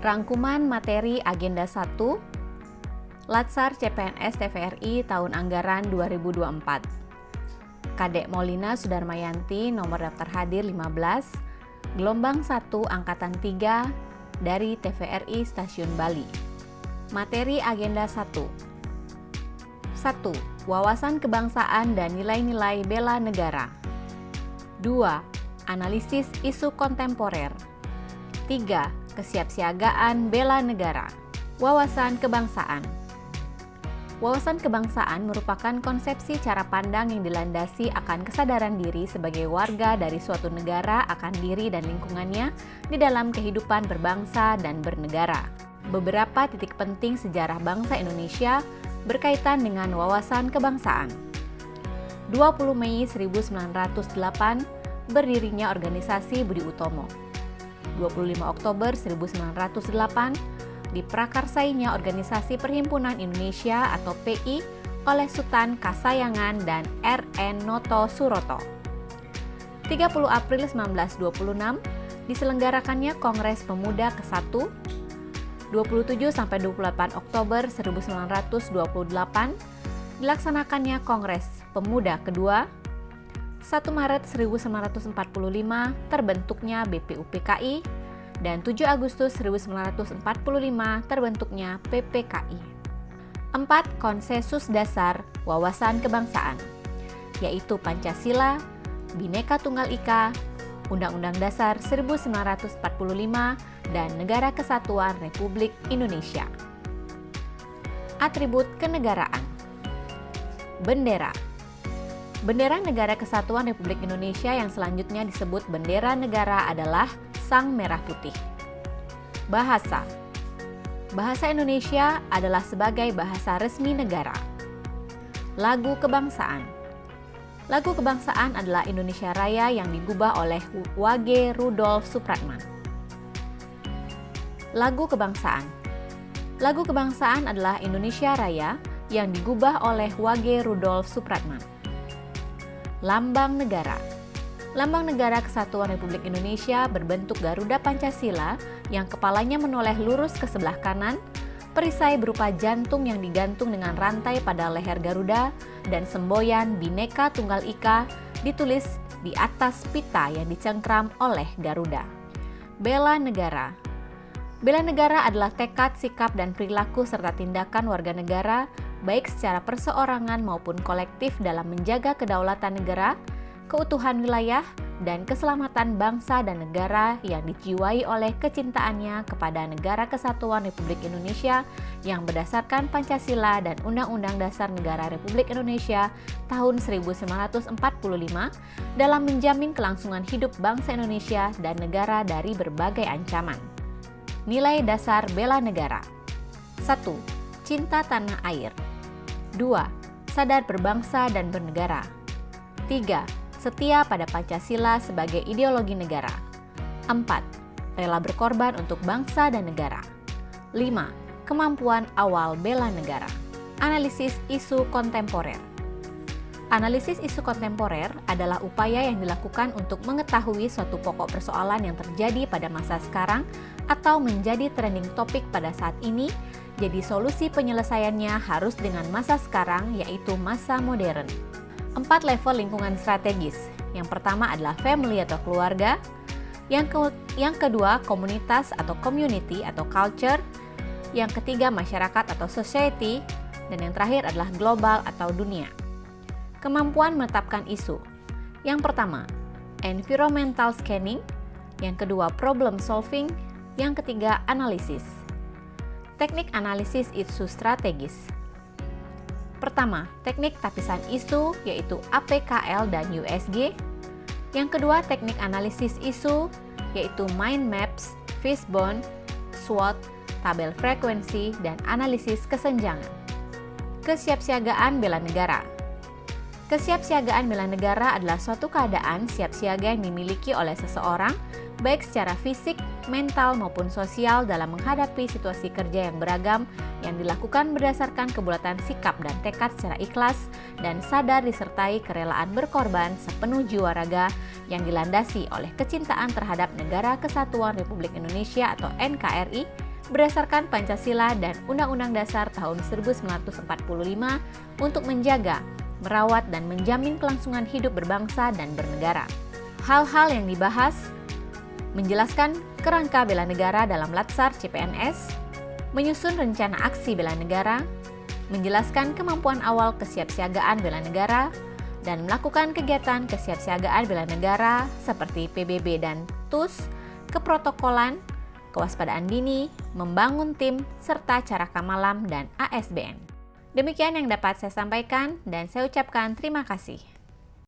Rangkuman materi Agenda 1 Latsar CPNS TVRI tahun anggaran 2024. Kadek Maulina Sudarmayanti, nomor daftar hadir 15, gelombang 1 angkatan 3 dari TVRI Stasiun Bali. Materi Agenda 1. 1. Wawasan kebangsaan dan nilai-nilai bela negara. 2. Analisis isu kontemporer. 3. Kesiapsiagaan bela negara. Wawasan kebangsaan. Wawasan kebangsaan merupakan konsepsi cara pandang yang dilandasi akan kesadaran diri sebagai warga dari suatu negara akan diri dan lingkungannya di dalam kehidupan berbangsa dan bernegara. Beberapa titik penting sejarah bangsa Indonesia berkaitan dengan wawasan kebangsaan. 20 Mei 1908 berdirinya organisasi Budi Utomo. 25 Oktober 1908 diprakarsainya Organisasi Perhimpunan Indonesia atau PI oleh Sultan Kasayangan dan R.N. Noto Suroto. 30 April 1926 diselenggarakannya Kongres Pemuda ke-1. 27 sampai 28 Oktober 1928 dilaksanakannya Kongres Pemuda kedua. 1 Maret 1945 terbentuknya BPUPKI dan 7 Agustus 1945 terbentuknya PPKI. 4. Konsensus dasar wawasan kebangsaan, yaitu Pancasila, Bhinneka Tunggal Ika, Undang-Undang Dasar 1945, dan Negara Kesatuan Republik Indonesia. Atribut kenegaraan. Bendera. Bendera Negara Kesatuan Republik Indonesia yang selanjutnya disebut bendera negara adalah sang merah putih. Bahasa. Bahasa Indonesia adalah sebagai bahasa resmi negara. Lagu kebangsaan. Lagu kebangsaan adalah Indonesia Raya yang digubah oleh Wage Rudolf Supratman. Lagu kebangsaan. Lagu kebangsaan adalah Indonesia Raya yang digubah oleh Wage Rudolf Supratman. Lambang negara. Lambang Negara Kesatuan Republik Indonesia berbentuk Garuda Pancasila yang kepalanya menoleh lurus ke sebelah kanan, perisai berupa jantung yang digantung dengan rantai pada leher Garuda, dan semboyan Bhinneka Tunggal Ika ditulis di atas pita yang dicengkram oleh Garuda. Bela negara. Bela negara adalah tekad, sikap, dan perilaku serta tindakan warga negara baik secara perseorangan maupun kolektif dalam menjaga kedaulatan negara, keutuhan wilayah, dan keselamatan bangsa dan negara yang dijiwai oleh kecintaannya kepada Negara Kesatuan Republik Indonesia yang berdasarkan Pancasila dan Undang-Undang Dasar Negara Republik Indonesia tahun 1945 dalam menjamin kelangsungan hidup bangsa Indonesia dan negara dari berbagai ancaman. Nilai dasar bela negara. 1. Cinta tanah air. 2. Sadar berbangsa dan bernegara. 3. Setia pada Pancasila sebagai ideologi negara. 4. Rela berkorban untuk bangsa dan negara. 5. Kemampuan awal bela negara. Analisis isu kontemporer. Analisis isu kontemporer adalah upaya yang dilakukan untuk mengetahui suatu pokok persoalan yang terjadi pada masa sekarang atau menjadi trending topik pada saat ini. Jadi solusi penyelesaiannya harus dengan masa sekarang, yaitu masa modern. 4 level lingkungan strategis. Yang pertama adalah family atau keluarga. Yang kedua komunitas atau community atau culture. Yang ketiga masyarakat atau society. Dan yang terakhir adalah global atau dunia. Kemampuan menetapkan isu. Yang pertama, environmental scanning. Yang kedua, problem solving. Yang ketiga, analisis. Teknik analisis isu strategis. Pertama, teknik tapisan isu yaitu APKL dan USG. Yang kedua, teknik analisis isu yaitu mind maps, fishbone, SWOT, tabel frekuensi, dan analisis kesenjangan. Kesiapsiagaan bela negara. Kesiapsiagaan bela negara adalah suatu keadaan siap siaga yang dimiliki oleh seseorang baik secara fisik, mental, maupun sosial dalam menghadapi situasi kerja yang beragam yang dilakukan berdasarkan kebulatan sikap dan tekad secara ikhlas dan sadar disertai kerelaan berkorban sepenuh jiwa raga yang dilandasi oleh kecintaan terhadap Negara Kesatuan Republik Indonesia atau NKRI berdasarkan Pancasila dan Undang-Undang Dasar tahun 1945 untuk menjaga, merawat, dan menjamin kelangsungan hidup berbangsa dan bernegara. Hal-hal yang dibahas menjelaskan kerangka bela negara dalam Latsar CPNS, menyusun rencana aksi bela negara, menjelaskan kemampuan awal kesiapsiagaan bela negara, dan melakukan kegiatan kesiapsiagaan bela negara seperti PBB dan TUS, keprotokolan, kewaspadaan dini, membangun tim, serta cara kamalam dan ASBN. Demikian yang dapat saya sampaikan dan saya ucapkan terima kasih.